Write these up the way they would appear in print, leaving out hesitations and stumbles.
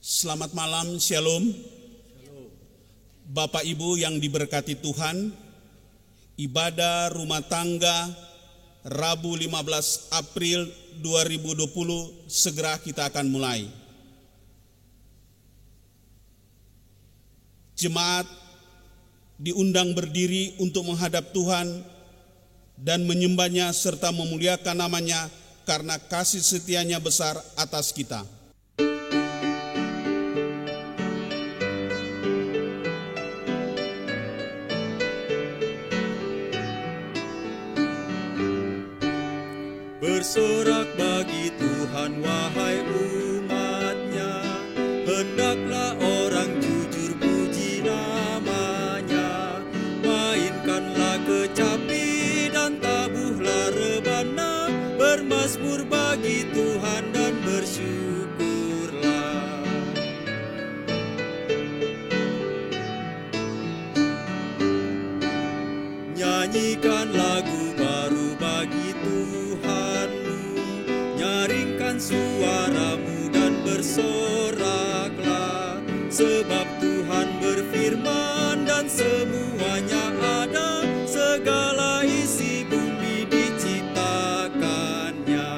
Selamat malam, Shalom. Bapak Ibu yang diberkati Tuhan, ibadah rumah tangga Rabu 15 April 2020 segera kita akan mulai. Jemaat diundang berdiri untuk menghadap Tuhan dan menyembahnya serta memuliakan namanya karena kasih setianya besar atas kita. Bersorak bagi Tuhan wahai umatnya, hendaklah orang jujur puji namanya. Mainkanlah kecapi dan tabuhlah rebana, bermazmur bagi Tuhan dan bersyukurlah. Nyanyikan lagu baru bagi Tuhanmu, nyaringkan suaramu dan bersoraklah, sebab Tuhan berfirman dan semuanya ada, segala isi bumi diciptakannya.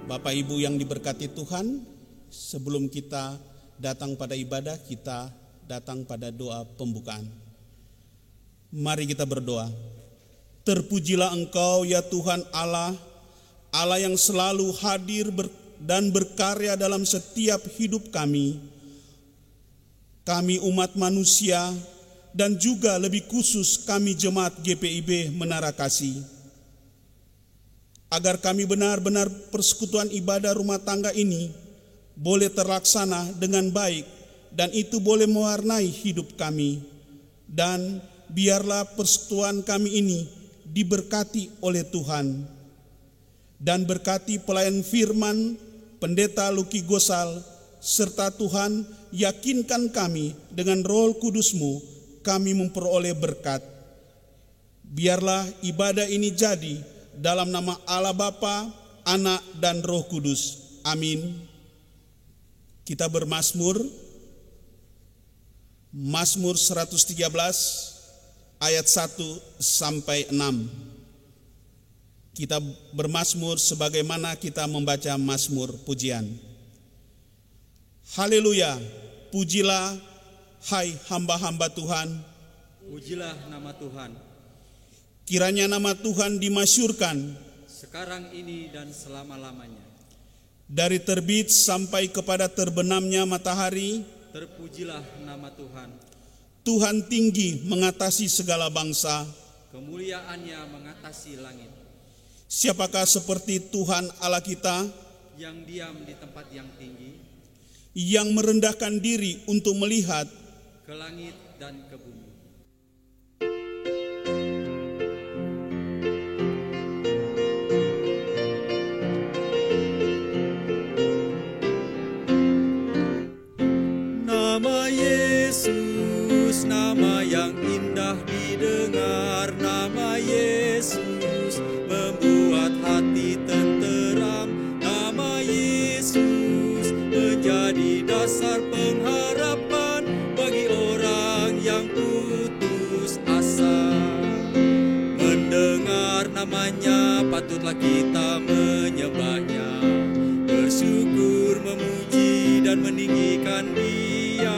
Bapak Ibu yang diberkati Tuhan, sebelum kita datang pada ibadah, kita datang pada doa pembukaan. Mari kita berdoa. Terpujilah Engkau ya Tuhan Allah, Allah yang selalu hadir dan berkarya dalam setiap hidup kami. Kami umat manusia dan juga lebih khusus kami jemaat GPIB Menara Kasih. Agar kami benar-benar persekutuan ibadah rumah tangga ini boleh terlaksana dengan baik dan itu boleh mewarnai hidup kami. Dan biarlah persekutuan kami ini diberkati oleh Tuhan. Dan berkati pelayan firman Pendeta Luki Gosal, serta Tuhan yakinkan kami dengan Roh Kudus-Mu kami memperoleh berkat. Biarlah ibadah ini jadi dalam nama Allah Bapa, Anak dan Roh Kudus. Amin. Kita bermazmur. Mazmur 113 ayat 1 sampai 6. Kita bermazmur sebagaimana kita membaca mazmur pujian. Haleluya, pujilah hai hamba-hamba Tuhan. Pujilah nama Tuhan. Kiranya nama Tuhan dimasyhurkan Sekarang ini dan selama-lamanya. Dari terbit sampai kepada terbenamnya matahari, Terpujilah nama Tuhan. Tuhan tinggi mengatasi segala bangsa. Kemuliaannya mengatasi langit. Siapakah seperti Tuhan Allah kita, Yang diam di tempat yang tinggi, yang merendahkan diri untuk melihat ke langit dan ke bumi. Nama Yesus, nama yang indah didengar. Nama Yesus membuat hati tenteram. Nama Yesus menjadi dasar pengharapan bagi orang yang putus asa. Mendengar namanya patutlah kita menyembahnya, bersyukur, memuji dan meninggikan Dia.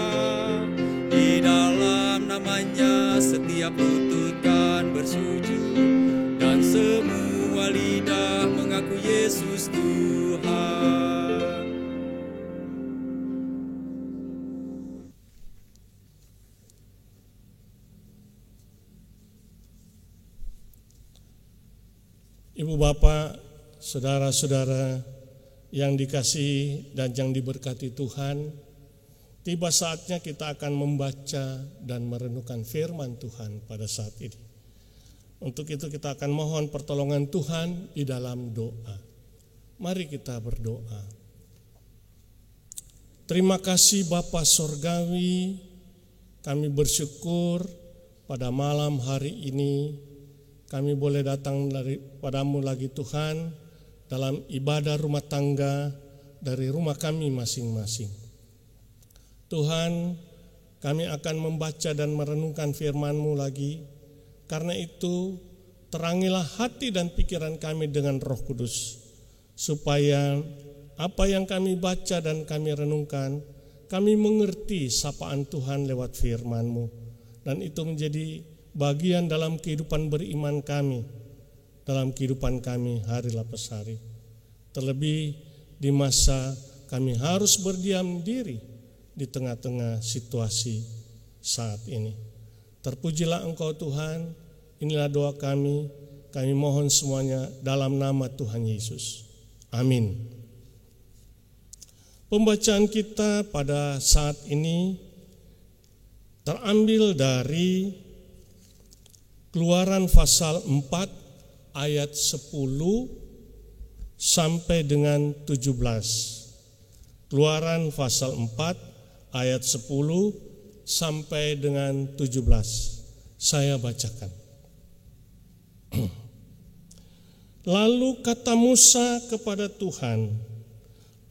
Di dalam namanya setiap lutut kan bersujud dan semua lidah mengaku Yesus Tuhan. Ibu bapak, saudara-saudara yang dikasihi dan yang diberkati Tuhan, tiba saatnya kita akan membaca dan merenungkan firman Tuhan pada saat ini. Untuk itu kita akan mohon pertolongan Tuhan di dalam doa. Mari kita berdoa. Terima kasih Bapa Sorgawi, kami bersyukur pada malam hari ini kami boleh datang padamu lagi Tuhan dalam ibadah rumah tangga dari rumah kami masing-masing. Tuhan, kami akan membaca dan merenungkan firman-Mu lagi. Karena itu, terangilah hati dan pikiran kami dengan Roh Kudus, supaya apa yang kami baca dan kami renungkan, kami mengerti sapaan Tuhan lewat firman-Mu, dan itu menjadi bagian dalam kehidupan beriman kami, dalam kehidupan kami hari lepas hari. Terlebih di masa kami harus berdiam diri di tengah-tengah situasi saat ini. Terpujilah Engkau Tuhan, inilah doa kami mohon semuanya dalam nama Tuhan Yesus. Amin. Pembacaan kita pada saat ini terambil dari Keluaran pasal 4 ayat 10 sampai dengan 17. Keluaran pasal 4 ayat 10 sampai dengan 17. Saya bacakan. Lalu kata Musa kepada Tuhan,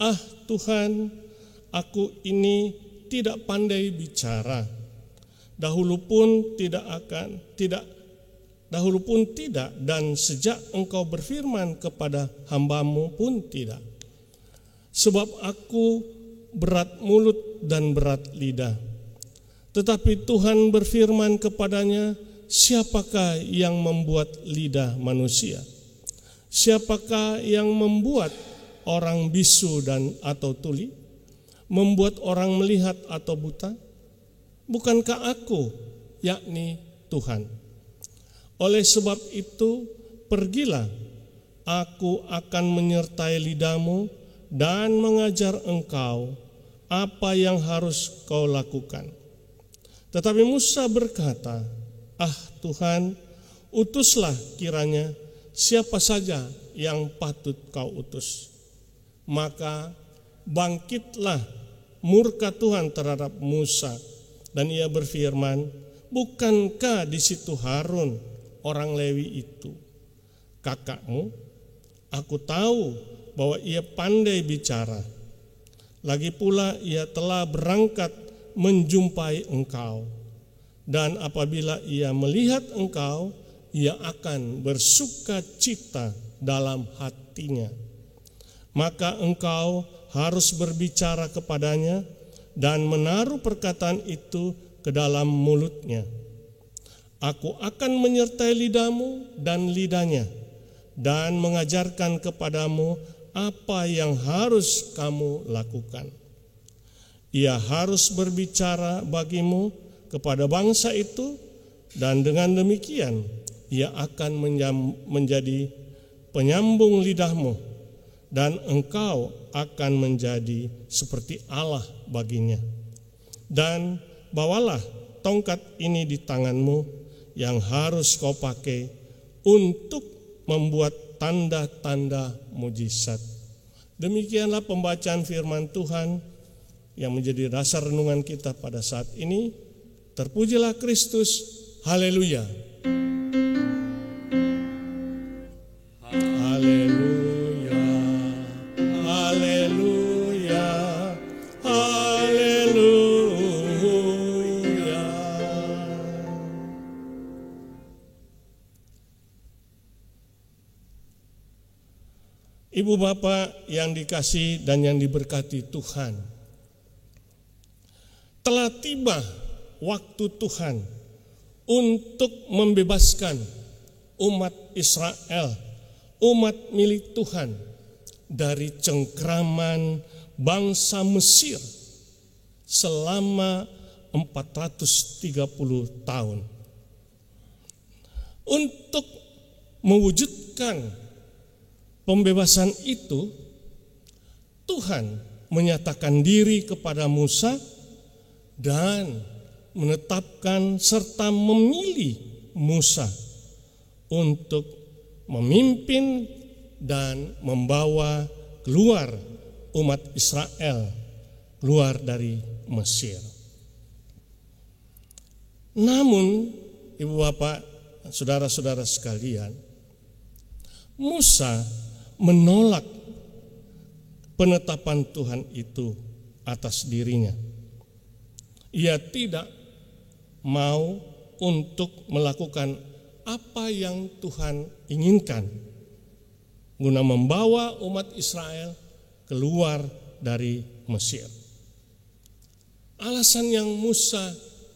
"Ah Tuhan, aku ini tidak pandai bicara. Dahulu pun tidak, dan sejak Engkau berfirman kepada hamba-Mu pun tidak. Sebab aku berat mulut dan berat lidah." Tetapi Tuhan berfirman kepadanya, "Siapakah yang membuat lidah manusia? Siapakah yang membuat orang bisu dan atau tuli? Membuat orang melihat atau buta? Bukankah aku, yakni Tuhan? Oleh sebab itu, pergilah, aku akan menyertai lidahmu dan mengajar engkau apa yang harus kau lakukan." Tetapi Musa berkata, "Ah Tuhan, utuslah kiranya siapa saja yang patut kau utus." Maka bangkitlah murka Tuhan terhadap Musa, dan ia berfirman, "Bukankah di situ Harun, orang Lewi itu, kakakmu? Aku tahu bahwa ia pandai bicara. Lagi pula ia telah berangkat menjumpai engkau. Dan apabila ia melihat engkau, ia akan bersuka cita dalam hatinya. Maka engkau harus berbicara kepadanya dan menaruh perkataan itu ke dalam mulutnya. Aku akan menyertai lidahmu dan lidahnya, dan mengajarkan kepadamu apa yang harus kamu lakukan. Ia harus berbicara bagimu kepada bangsa itu, dan dengan demikian ia akan menjadi penyambung lidahmu, dan engkau akan menjadi seperti Allah baginya. Dan bawalah tongkat ini di tanganmu yang harus kau pakai untuk membuat tanda-tanda mujizat." Demikianlah pembacaan firman Tuhan yang menjadi dasar renungan kita pada saat ini. Terpujilah Kristus, haleluya. Haleluya, haleluya, haleluya. Ibu bapak yang dikasihi dan yang diberkati Tuhan, telah tiba waktu Tuhan untuk membebaskan umat Israel, umat milik Tuhan, dari cengkraman bangsa Mesir selama 430 tahun. Untuk mewujudkan pembebasan itu, Tuhan menyatakan diri kepada Musa dan menetapkan serta memilih Musa untuk memimpin dan membawa keluar umat Israel keluar dari Mesir. Namun, ibu bapak, saudara-saudara sekalian, Musa menolak penetapan Tuhan itu atas dirinya. Ia tidak mau untuk melakukan apa yang Tuhan inginkan guna membawa umat Israel keluar dari Mesir. Alasan yang Musa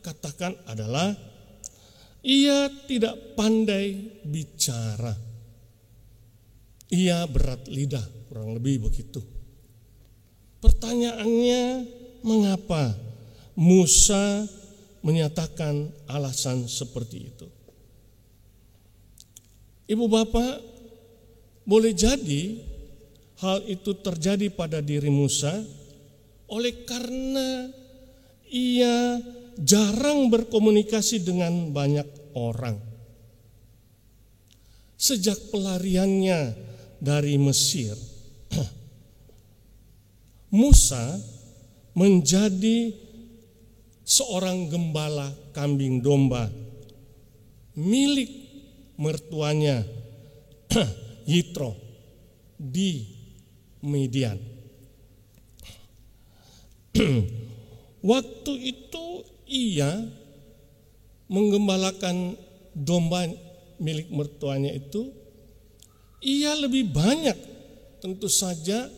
katakan adalah ia tidak pandai bicara. Ia berat lidah, kurang lebih begitu. Pertanyaannya, mengapa Musa menyatakan alasan seperti itu? Ibu bapak, boleh jadi hal itu terjadi pada diri Musa oleh karena ia jarang berkomunikasi dengan banyak orang. Sejak pelariannya dari Mesir, Musa menjadi seorang gembala kambing domba milik mertuanya Yitro di Midian. Waktu itu ia menggembalakan domba milik mertuanya itu, ia lebih banyak tentu saja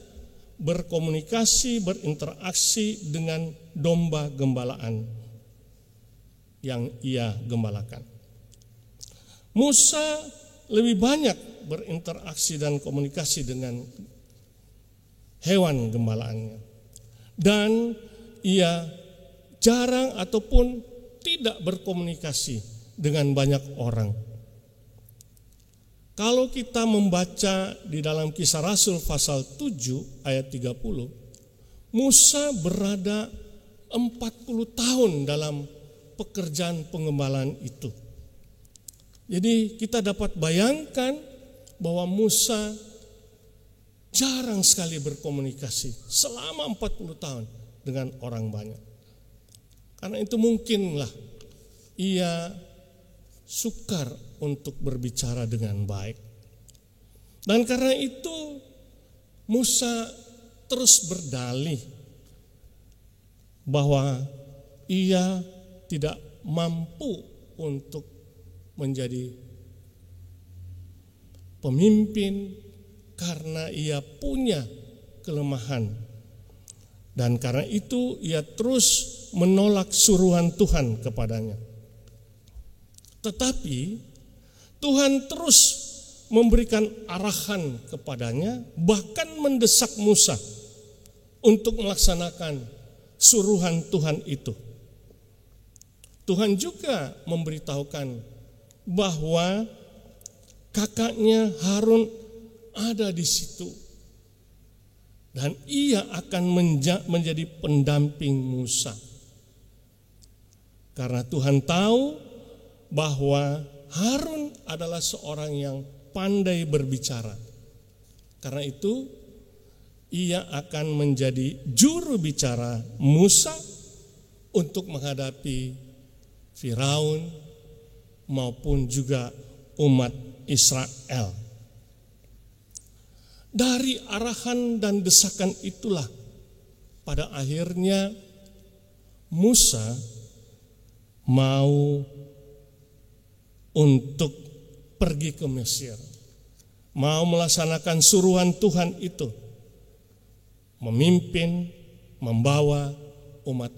berkomunikasi, berinteraksi dengan domba gembalaan yang ia gembalakan. Musa lebih banyak berinteraksi dan komunikasi dengan hewan gembalaannya. Dan ia jarang ataupun tidak berkomunikasi dengan banyak orang. Kalau kita membaca di dalam Kisah Rasul pasal 7 ayat 30, Musa berada 40 tahun dalam pekerjaan pengembalaan itu. Jadi kita dapat bayangkan bahwa Musa jarang sekali berkomunikasi selama 40 tahun dengan orang banyak. Karena itu mungkinlah ia sukar untuk berbicara dengan baik. Dan karena itu Musa terus berdalih bahwa ia tidak mampu untuk menjadi pemimpin karena ia punya kelemahan. Dan karena itu ia terus menolak suruhan Tuhan kepadanya. Tetapi Tuhan terus memberikan arahan kepadanya, bahkan mendesak Musa untuk melaksanakan suruhan Tuhan itu. Tuhan juga memberitahukan bahwa kakaknya Harun ada di situ dan ia akan menjadi pendamping Musa. Karena Tuhan tahu bahwa Harun adalah seorang yang pandai berbicara. Karena itu ia akan menjadi juru bicara Musa untuk menghadapi Firaun maupun juga umat Israel. Dari arahan dan desakan itulah pada akhirnya Musa mau untuk pergi ke Mesir, mau melaksanakan suruhan Tuhan itu, memimpin, membawa umat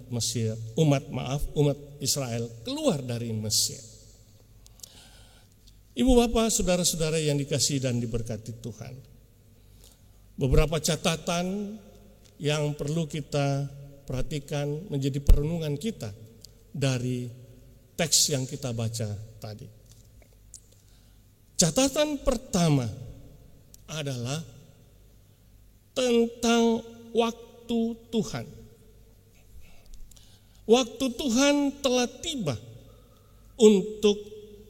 Israel keluar dari Mesir. Ibu bapak, saudara-saudara yang dikasihi dan diberkati Tuhan, beberapa catatan yang perlu kita perhatikan menjadi perenungan kita dari teks yang kita baca tadi. Catatan pertama adalah tentang waktu Tuhan. Waktu Tuhan telah tiba untuk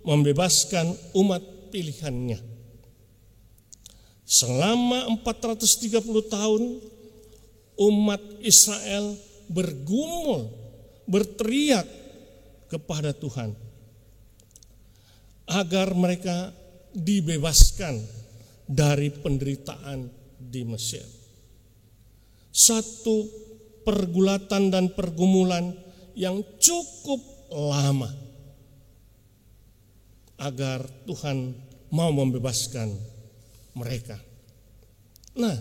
membebaskan umat pilihannya. Selama 430 tahun umat Israel bergumul, berteriak kepada Tuhan agar mereka dibebaskan dari penderitaan di Mesir. Satu pergulatan dan pergumulan yang cukup lama agar Tuhan mau membebaskan mereka. Nah,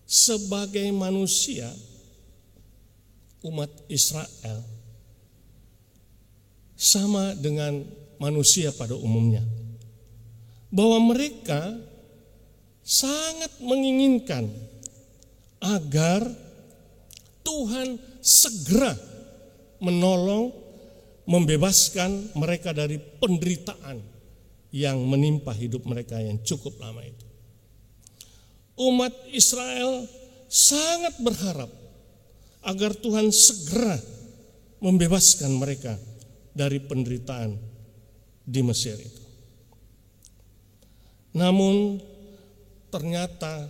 sebagai manusia, umat Israel sama dengan manusia pada umumnya, bahwa mereka sangat menginginkan agar Tuhan segera menolong, membebaskan mereka dari penderitaan yang menimpa hidup mereka yang cukup lama itu. Umat Israel sangat berharap agar Tuhan segera membebaskan mereka dari penderitaan di Mesir itu. Namun ternyata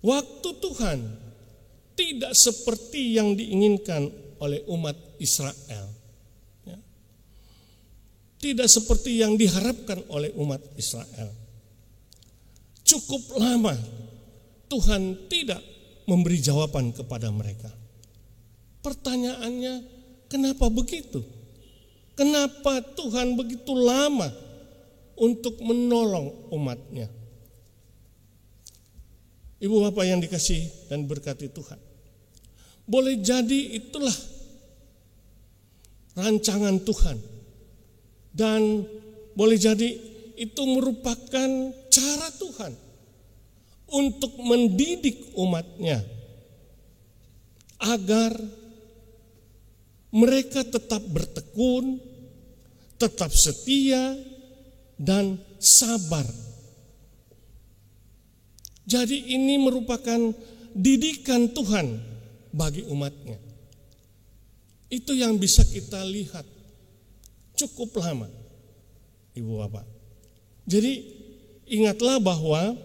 waktu Tuhan tidak seperti yang diinginkan oleh umat Israel. Tidak seperti yang diharapkan oleh umat Israel. Cukup lama Tuhan tidak memberi jawaban kepada mereka. Pertanyaannya, kenapa begitu? Kenapa Tuhan begitu lama untuk menolong umatnya? Ibu bapak yang dikasihi dan berkati Tuhan, boleh jadi itulah rancangan Tuhan, dan boleh jadi itu merupakan cara Tuhan untuk mendidik umatnya agar mereka tetap bertekun, tetap setia, dan sabar. Jadi ini merupakan didikan Tuhan bagi umatnya. Itu yang bisa kita lihat cukup lama, ibu bapak. Jadi ingatlah bahwa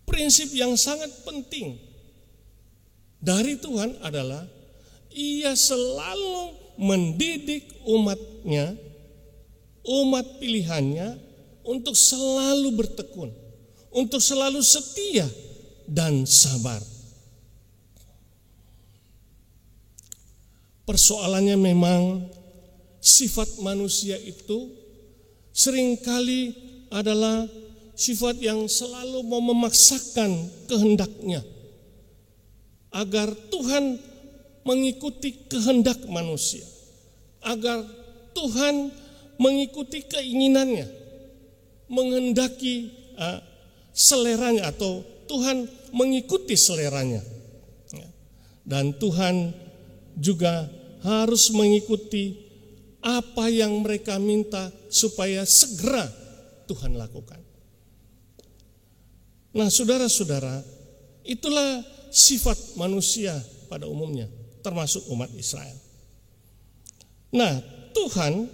prinsip yang sangat penting dari Tuhan adalah Ia selalu mendidik umatnya, umat pilihannya, untuk selalu bertekun, untuk selalu setia dan sabar. Persoalannya memang sifat manusia itu seringkali adalah sifat yang selalu mau memaksakan kehendaknya agar Tuhan mengikuti kehendak manusia, agar Tuhan mengikuti keinginannya, menghendaki seleranya, atau Tuhan mengikuti seleranya. Dan Tuhan juga harus mengikuti apa yang mereka minta supaya segera Tuhan lakukan. Nah, saudara-saudara, itulah sifat manusia pada umumnya, termasuk umat Israel. Nah, Tuhan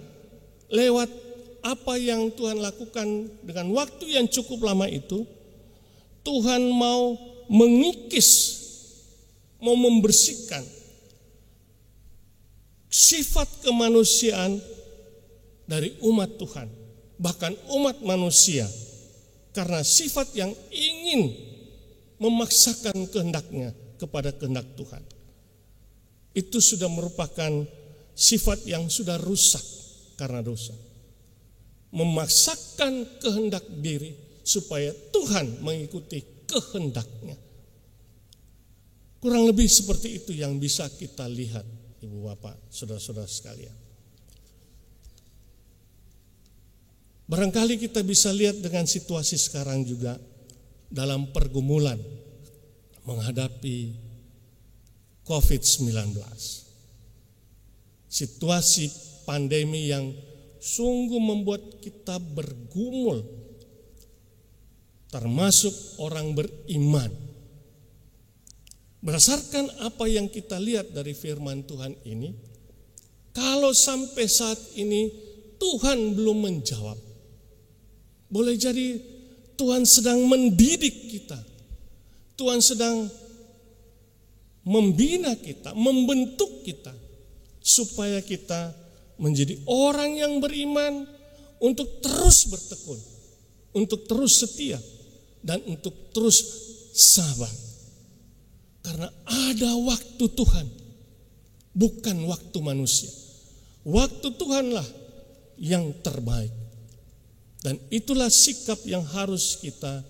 lewat apa yang Tuhan lakukan dengan waktu yang cukup lama itu, Tuhan mau mengikis, mau membersihkan sifat kemanusiaan dari umat Tuhan, bahkan umat manusia, karena sifat yang ingin memaksakan kehendaknya kepada kehendak Tuhan. Itu sudah merupakan sifat yang sudah rusak karena dosa. Memaksakan kehendak diri supaya Tuhan mengikuti kehendaknya. Kurang lebih seperti itu yang bisa kita lihat, ibu bapak, saudara-saudara sekalian. Barangkali kita bisa lihat dengan situasi sekarang juga dalam pergumulan menghadapi COVID-19. Situasi pandemi yang sungguh membuat kita bergumul, termasuk orang beriman. Berdasarkan apa yang kita lihat dari firman Tuhan ini, kalau sampai saat ini Tuhan belum menjawab, boleh jadi Tuhan sedang mendidik kita, Tuhan sedang membina kita, membentuk kita, supaya kita menjadi orang yang beriman untuk terus bertekun, untuk terus setia, dan untuk terus sabar. Karena ada waktu Tuhan, bukan waktu manusia. Waktu Tuhanlah yang terbaik. Dan itulah sikap yang harus kita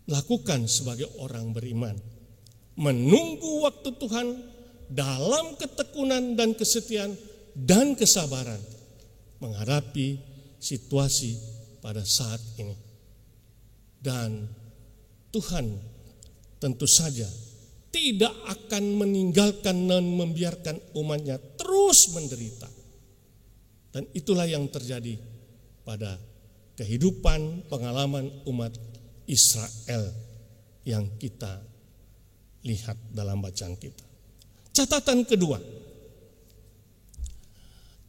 lakukan sebagai orang beriman. Menunggu waktu Tuhan dalam ketekunan dan kesetiaan dan kesabaran menghadapi situasi pada saat ini. Dan Tuhan tentu saja tidak akan meninggalkan dan membiarkan umatnya terus menderita. Dan itulah yang terjadi pada kehidupan pengalaman umat Israel yang kita lihat dalam bacaan kita. Catatan kedua,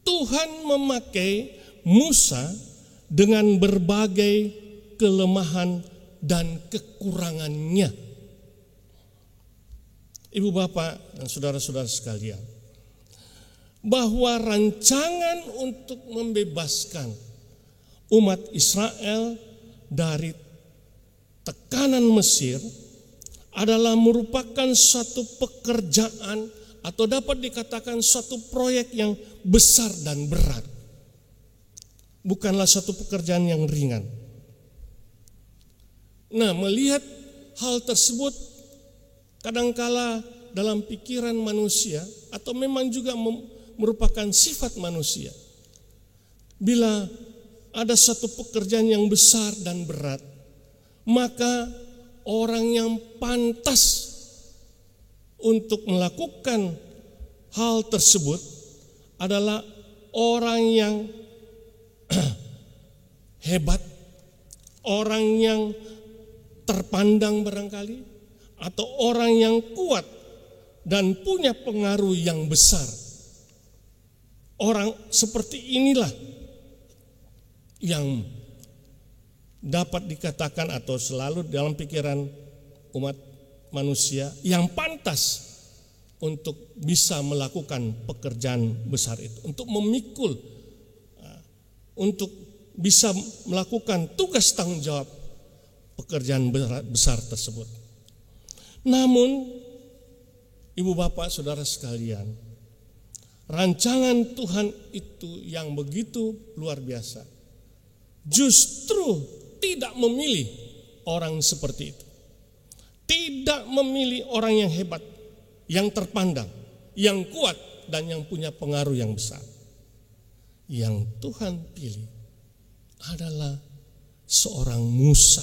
Tuhan memakai Musa dengan berbagai kelemahan dan kekurangannya. Ibu bapak dan saudara-saudara sekalian, bahwa rancangan untuk membebaskan umat Israel dari tekanan Mesir adalah merupakan suatu pekerjaan atau dapat dikatakan suatu proyek yang besar dan berat. Bukanlah suatu pekerjaan yang ringan. Nah, melihat hal tersebut kadangkala dalam pikiran manusia atau memang juga merupakan sifat manusia. Bila ada satu pekerjaan yang besar dan berat, maka orang yang pantas untuk melakukan hal tersebut adalah orang yang hebat, orang yang terpandang barangkali, atau orang yang kuat dan punya pengaruh yang besar. Orang seperti inilah yang dapat dikatakan atau selalu dalam pikiran umat manusia yang pantas untuk bisa melakukan pekerjaan besar itu, untuk memikul, untuk bisa melakukan tugas tanggung jawab pekerjaan besar tersebut. Namun, ibu bapak saudara sekalian, rancangan Tuhan itu yang begitu luar biasa, justru tidak memilih orang seperti itu. Tidak memilih orang yang hebat, yang terpandang, yang kuat, dan yang punya pengaruh yang besar. Yang Tuhan pilih adalah seorang Musa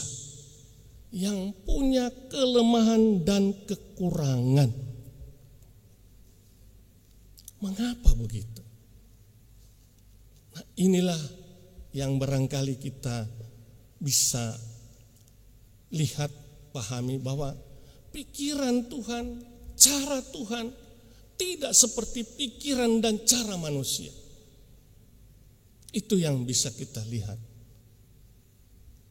yang punya kelemahan dan kekurangan. Mengapa begitu? Nah, inilah yang barangkali kita bisa lihat, pahami bahwa pikiran Tuhan, cara Tuhan tidak seperti pikiran dan cara manusia. Itu yang bisa kita lihat.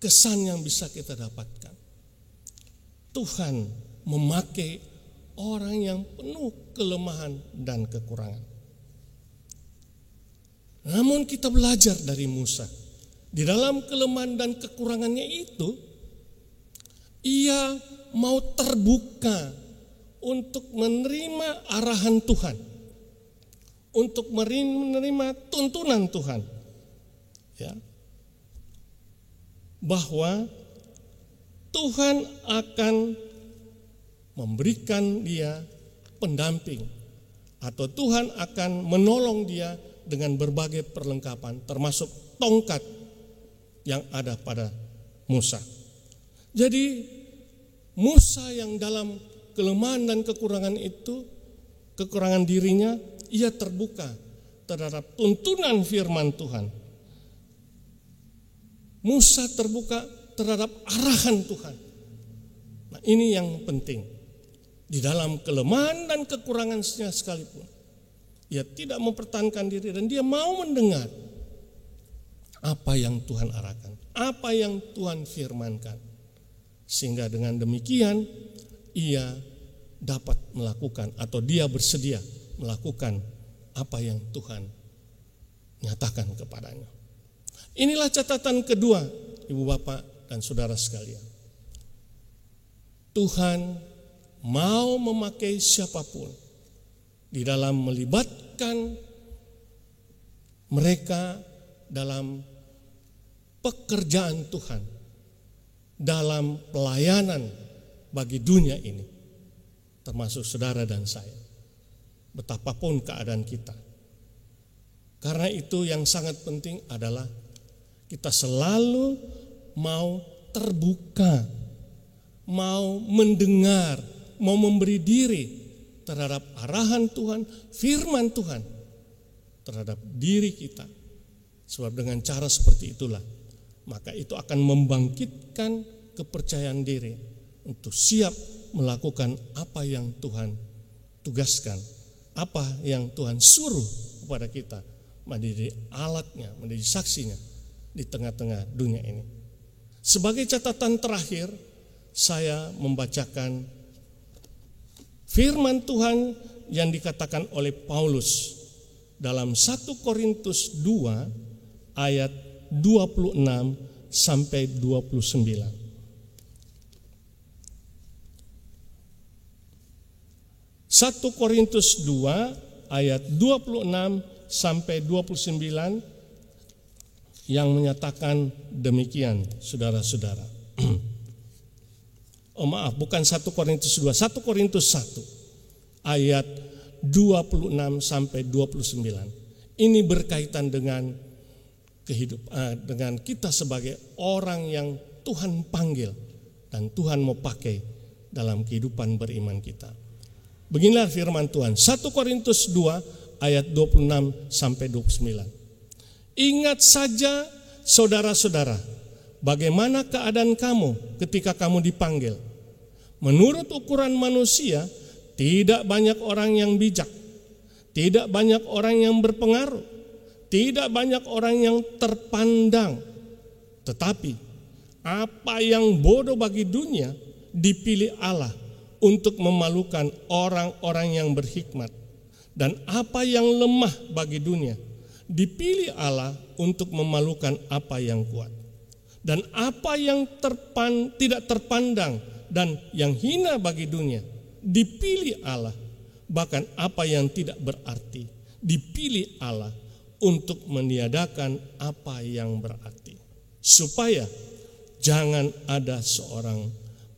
Kesan yang bisa kita dapatkan. Tuhan memakai orang yang penuh kelemahan dan kekurangan. Namun kita belajar dari Musa. Di dalam kelemahan dan kekurangannya itu, ia mau terbuka untuk menerima arahan Tuhan, untuk menerima tuntunan Tuhan, ya, bahwa Tuhan akan memberikan dia pendamping, atau Tuhan akan menolong dia dengan berbagai perlengkapan, termasuk tongkat yang ada pada Musa. Jadi Musa yang dalam kelemahan dan kekurangan itu, kekurangan dirinya, ia terbuka terhadap tuntunan firman Tuhan. Musa terbuka terhadap arahan Tuhan. Nah, ini yang penting. Di dalam kelemahan dan kekurangannya sekalipun, ia tidak mempertahankan diri dan dia mau mendengar apa yang Tuhan arahkan, apa yang Tuhan firmankan. Sehingga dengan demikian ia dapat melakukan, atau dia bersedia melakukan apa yang Tuhan nyatakan kepadanya. Inilah catatan kedua, Ibu Bapak dan saudara sekalian, Tuhan mau memakai siapapun di dalam melibatkan mereka dalam pekerjaan Tuhan, dalam pelayanan bagi dunia ini, termasuk saudara dan saya, betapapun keadaan kita. Karena itu yang sangat penting adalah kita selalu mau terbuka, mau mendengar, mau memberi diri terhadap arahan Tuhan, firman Tuhan terhadap diri kita. Sebab dengan cara seperti itulah, maka itu akan membangkitkan kepercayaan diri untuk siap melakukan apa yang Tuhan tugaskan, apa yang Tuhan suruh kepada kita, menjadi alatnya, menjadi saksinya di tengah-tengah dunia ini. Sebagai catatan terakhir, saya membacakan firman Tuhan yang dikatakan oleh Paulus dalam 1 Korintus 2 ayat 26 sampai 29. 1 Korintus 2 ayat 26 sampai 29 yang menyatakan demikian, saudara-saudara. Bukan 1 Korintus 2, 1 Korintus 1 ayat 26 sampai 29. Ini berkaitan dengan dengan kita sebagai orang yang Tuhan panggil dan Tuhan mau pakai dalam kehidupan beriman kita. Beginilah firman Tuhan, 1 Korintus 2 ayat 26 sampai 29. Ingat saja saudara-saudara, bagaimana keadaan kamu ketika kamu dipanggil. Menurut ukuran manusia, tidak banyak orang yang bijak, tidak banyak orang yang berpengaruh, tidak banyak orang yang terpandang. Tetapi apa yang bodoh bagi dunia dipilih Allah untuk memalukan orang-orang yang berhikmat. Dan apa yang lemah bagi dunia dipilih Allah untuk memalukan apa yang kuat. Dan apa yang tidak terpandang dan yang hina bagi dunia dipilih Allah. Bahkan apa yang tidak berarti dipilih Allah untuk meniadakan apa yang berarti. Supaya jangan ada seorang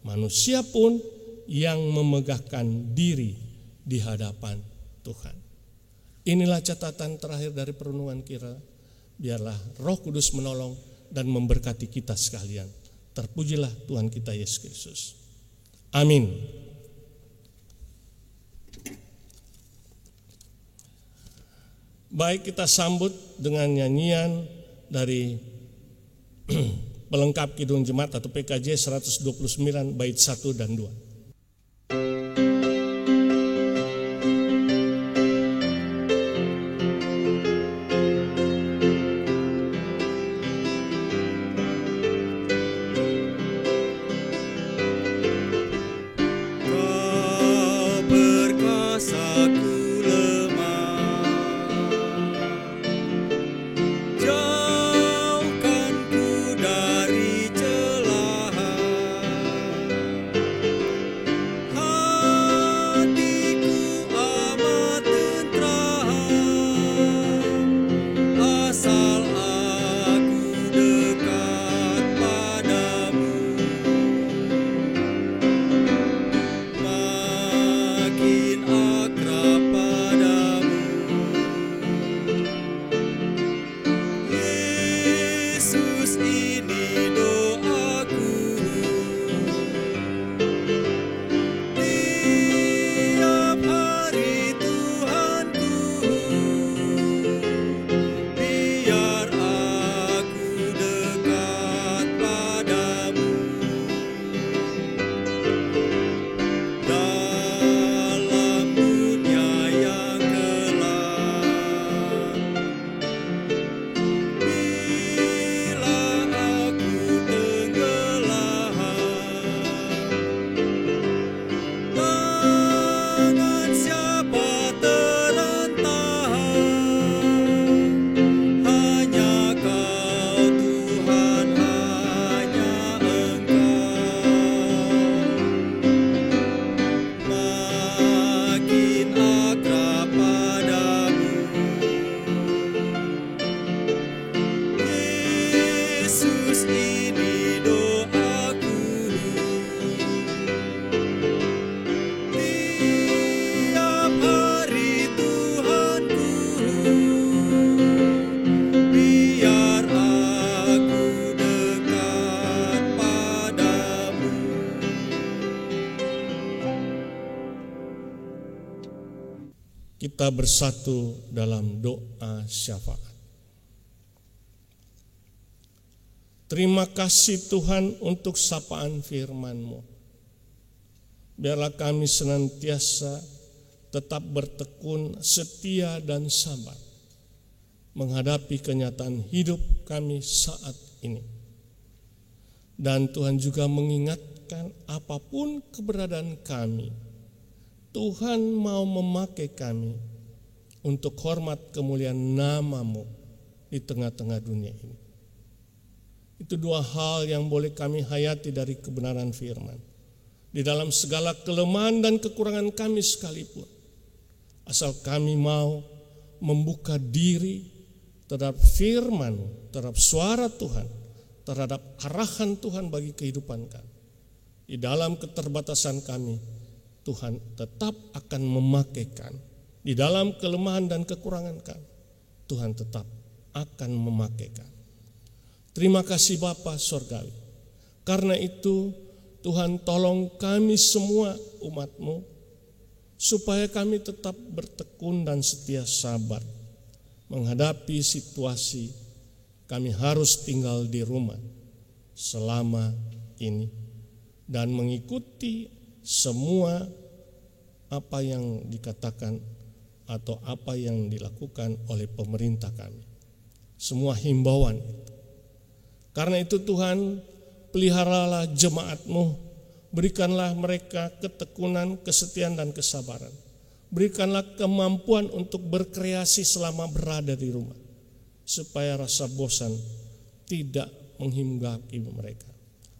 manusia pun yang memegahkan diri di hadapan Tuhan. Inilah catatan terakhir dari perenungan kita. Biarlah Roh Kudus menolong dan memberkati kita sekalian. Terpujilah Tuhan kita Yesus Kristus. Amin. Baik, kita sambut dengan nyanyian dari pelengkap Kidung Jemaat atau PKJ 129 bait 1 dan 2. Kita bersatu dalam doa syafaat. Terima kasih Tuhan untuk sapaan firman-Mu. Biarlah kami senantiasa tetap bertekun, setia dan sabar menghadapi kenyataan hidup kami saat ini. Dan Tuhan juga mengingatkan apapun keberadaan kami, Tuhan mau memakai kami untuk hormat kemuliaan nama-Mu di tengah-tengah dunia ini. Itu dua hal yang boleh kami hayati dari kebenaran firman. Di dalam segala kelemahan dan kekurangan kami sekalipun, asal kami mau membuka diri terhadap firman, terhadap suara Tuhan, terhadap arahan Tuhan bagi kehidupan kami. Di dalam keterbatasan kami, Tuhan tetap akan memakai kami. Di dalam kelemahan dan kekurangan kami, Tuhan tetap akan memakai kami. Terima kasih Bapa Sorgawi. Karena itu Tuhan tolong kami semua umat-Mu, supaya kami tetap bertekun dan setia sabar menghadapi situasi kami harus tinggal di rumah selama ini dan mengikuti semua apa yang dikatakan atau apa yang dilakukan oleh pemerintah kami. Semua himbauan itu. Karena itu Tuhan, peliharalah jemaat-Mu, berikanlah mereka ketekunan, kesetiaan dan kesabaran. Berikanlah kemampuan untuk berkreasi selama berada di rumah, supaya rasa bosan tidak menghinggapi mereka,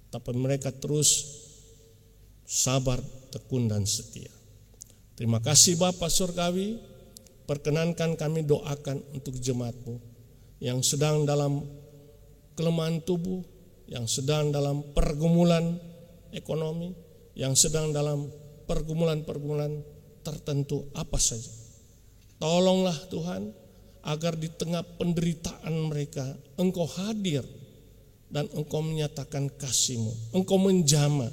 tapi mereka terus sabar, tekun dan setia. Terima kasih Bapa Surgawi, perkenankan kami doakan untuk jemaat-Mu yang sedang dalam kelemahan tubuh, yang sedang dalam pergumulan ekonomi, yang sedang dalam pergumulan-pergumulan tertentu apa saja. Tolonglah Tuhan, agar di tengah penderitaan mereka Engkau hadir dan Engkau menyatakan kasih-Mu, Engkau menjamah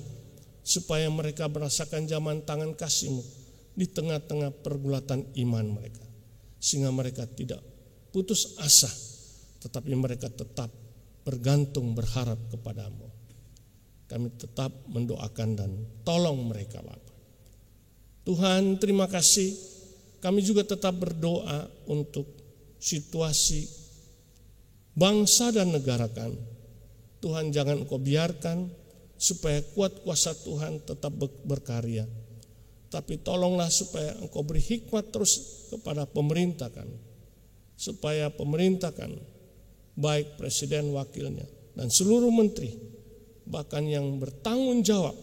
supaya mereka merasakan jaman tangan kasih-Mu di tengah-tengah pergulatan iman mereka, sehingga mereka tidak putus asa, tetapi mereka tetap bergantung, berharap kepadamu. Kami tetap mendoakan dan tolong mereka Bapa. Tuhan, terima kasih. Kami juga tetap berdoa untuk situasi bangsa dan negara kami. Tuhan, jangan Engkau biarkan supaya kuat kuasa Tuhan tetap berkarya. Tapi tolonglah supaya Engkau beri hikmat terus kepada pemerintah kami, supaya pemerintah kami, baik presiden, wakilnya, dan seluruh menteri, bahkan yang bertanggung jawab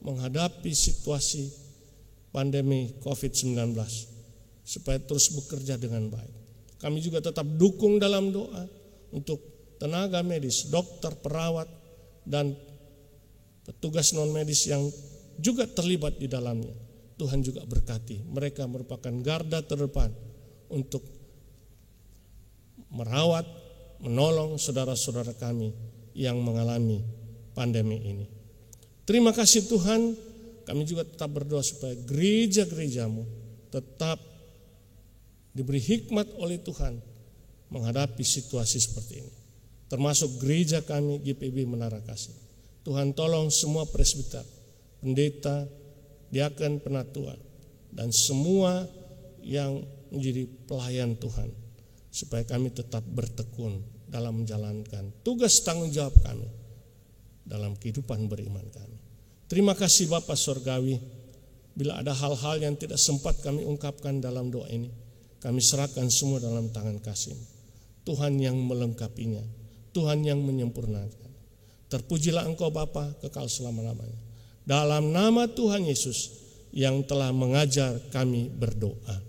menghadapi situasi pandemi COVID-19, supaya terus bekerja dengan baik. Kami juga tetap dukung dalam doa untuk tenaga medis, dokter, perawat, dan petugas non-medis yang juga terlibat di dalamnya. Tuhan juga berkati, mereka merupakan garda terdepan untuk merawat, menolong saudara-saudara kami yang mengalami pandemi ini. Terima kasih Tuhan, kami juga tetap berdoa supaya gereja-gereja-Mu tetap diberi hikmat oleh Tuhan menghadapi situasi seperti ini. Termasuk gereja kami GPB Menara Kasih. Tuhan tolong semua presbiter, pendeta, diaken, penatua, dan semua yang menjadi pelayan Tuhan, supaya kami tetap bertekun dalam menjalankan tugas tanggung jawab kami dalam kehidupan beriman kami. Terima kasih Bapa Surgawi. Bila ada hal-hal yang tidak sempat kami ungkapkan dalam doa ini, kami serahkan semua dalam tangan kasih-Mu. Tuhan yang melengkapinya, Tuhan yang menyempurnakan. Terpujilah Engkau Bapa kekal selama-lamanya. Dalam nama Tuhan Yesus yang telah mengajar kami berdoa.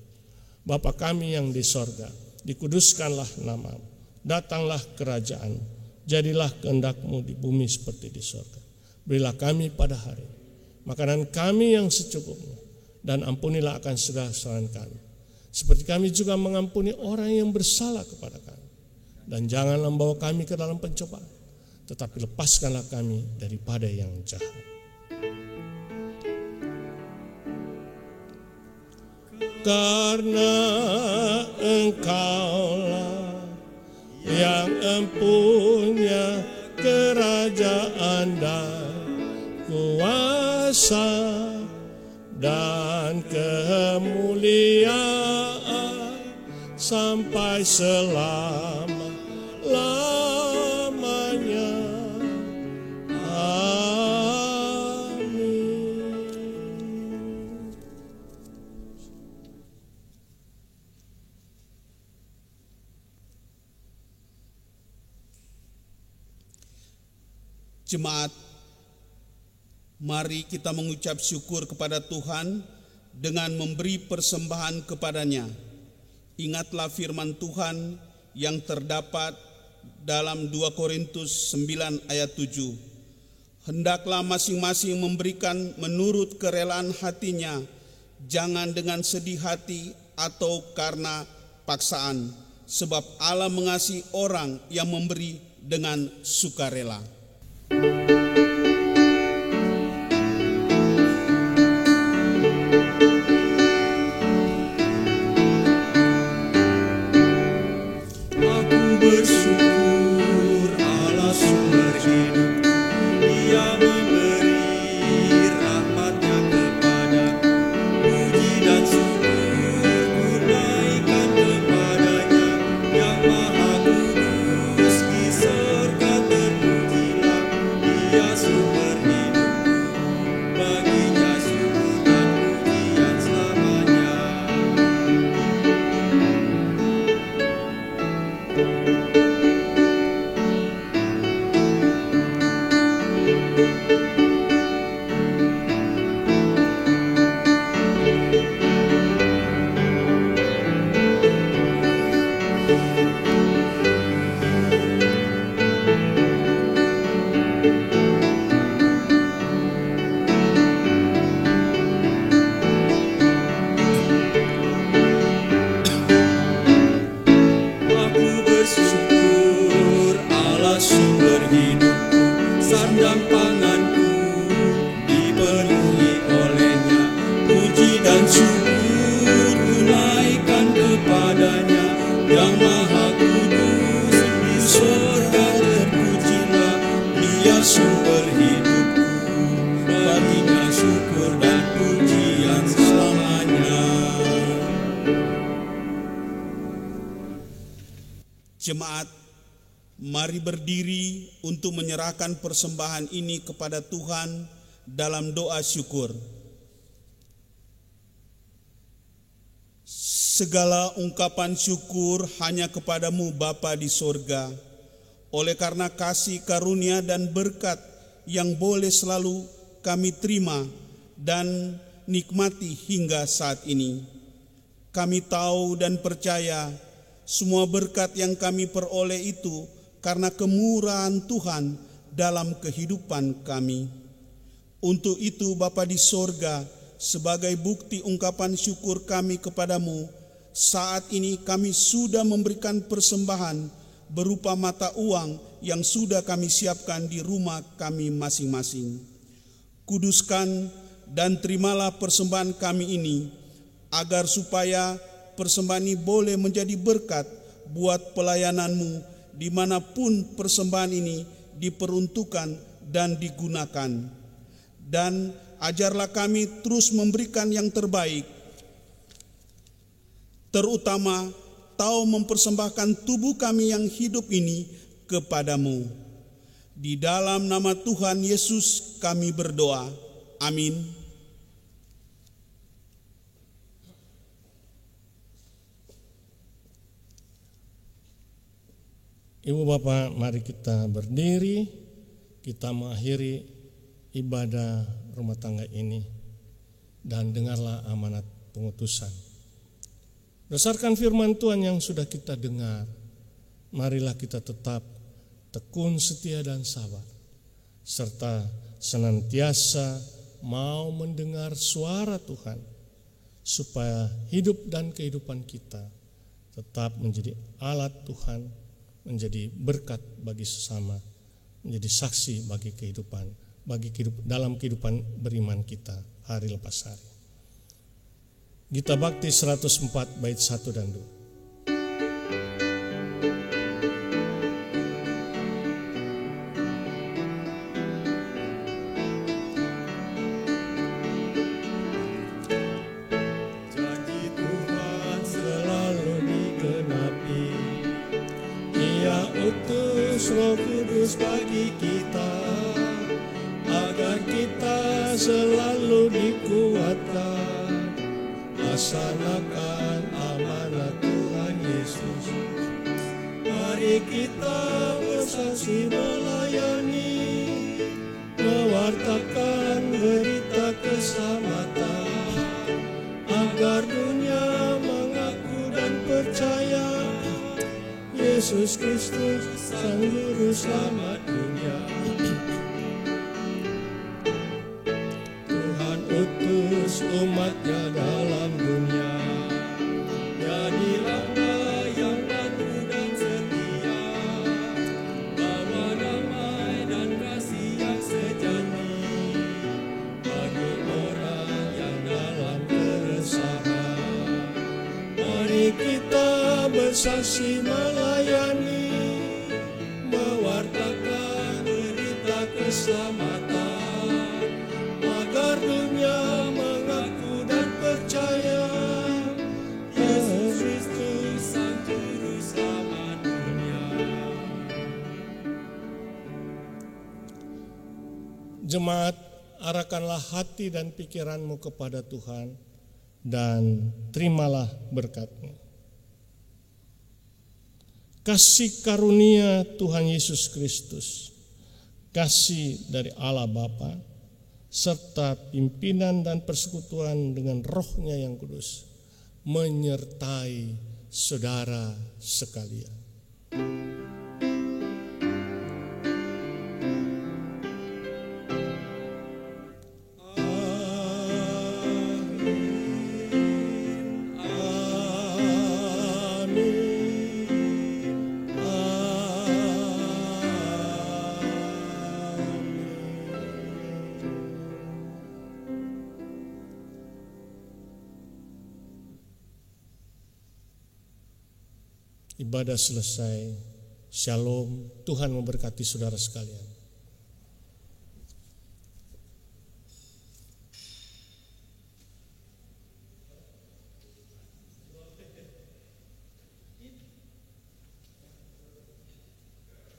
Bapa kami yang di sorga, dikuduskanlah nama-Mu, datanglah kerajaan, jadilah kehendak-Mu di bumi seperti di sorga. Berilah kami pada hari makanan kami yang secukupnya, dan ampunilah akan segala kesalahan kami, seperti kami juga mengampuni orang yang bersalah kepada kami. Dan janganlah membawa kami ke dalam pencobaan, tetapi lepaskanlah kami daripada yang jahat. karena Engkaulah yang empunya kerajaan dan kuasa dan kemuliaan sampai selama-lamanya. Amin. Jemaat, mari kita mengucap syukur kepada Tuhan dengan memberi persembahan kepadanya. Ingatlah firman Tuhan yang terdapat dalam 2 Korintus 9 ayat 7. Hendaklah masing-masing memberikan menurut kerelaan hatinya, jangan dengan sedih hati atau karena paksaan, sebab Allah mengasihi orang yang memberi dengan sukarela. Bersyukur Allah sumber hidup, Dia memberi rahmat-Nya kepadaku. Puji dan syukur kunaikan kepadanya, yang maha kudus di surga terpujilah. Dia sumber hidupku, baginya syukur dan pujian selamanya. Bersyukur Allah sumber hidupku, sandang panganku dipenuhi olehnya. Puji dan syukur tunaikan kepadanya, yang maha kudus di surga terpujilah. Dia sumber hidupku, baginya syukur dan pujian selamanya. Jemaat, mari berdiri untuk menyerahkan persembahan ini kepada Tuhan dalam doa syukur. Segala ungkapan syukur hanya kepadamu Bapa di sorga, oleh karena kasih karunia dan berkat yang boleh selalu kami terima dan nikmati hingga saat ini. Kami tahu dan percaya semua berkat yang kami peroleh itu karena kemurahan Tuhan dalam kehidupan kami. Untuk itu Bapa di sorga, sebagai bukti ungkapan syukur kami kepadamu, saat ini kami sudah memberikan persembahan berupa mata uang yang sudah kami siapkan di rumah kami masing-masing. Kuduskan dan terimalah persembahan kami ini, agar supaya persembahan ini boleh menjadi berkat buat pelayananmu dimanapun persembahan ini diperuntukkan dan digunakan. Dan ajarlah kami terus memberikan yang terbaik, terutama tahu mempersembahkan tubuh kami yang hidup ini kepadamu. Di dalam nama Tuhan Yesus kami berdoa. Amin. Ibu Bapak, mari kita berdiri, kita mengakhiri ibadah rumah tangga ini, dan dengarlah amanat pengutusan. Berdasarkan firman Tuhan yang sudah kita dengar, marilah kita tetap tekun, setia, dan sabar, serta senantiasa mau mendengar suara Tuhan, supaya hidup dan kehidupan kita tetap menjadi alat Tuhan, menjadi berkat bagi sesama, menjadi saksi bagi kehidupan dalam kehidupan beriman kita hari lepas hari. Gita Bakti 104 bait 1 dan 2. Roh Kudus bagi kita, agar kita selalu dikuatkan, laksanakan amanat Tuhan Yesus. Mari kita bersaksi melayani, mewartakan berita keselamatan, agar dunia mengaku dan percaya Yesus Kristus, Sang Juru Selamat dunia. Tuhan utus umat-Nya dalam dunia, jadilah yang patuh dan setia, bawa damai dan kasih yang sejati bagi orang yang dalam keresahan. Mari kita bersaksi melayani, mewartakan berita keselamatan, agar dunia mengaku dan percaya Yesus Kristus, Sang Juru Selamat dunia. Jemaat, arahkanlah hati dan pikiranmu kepada Tuhan dan terimalah berkat-Mu. Kasih karunia Tuhan Yesus Kristus, kasih dari Allah Bapa, serta pimpinan dan persekutuan dengan Roh-Nya yang kudus, menyertai saudara sekalian. Ibadah selesai. Shalom. Tuhan memberkati saudara sekalian.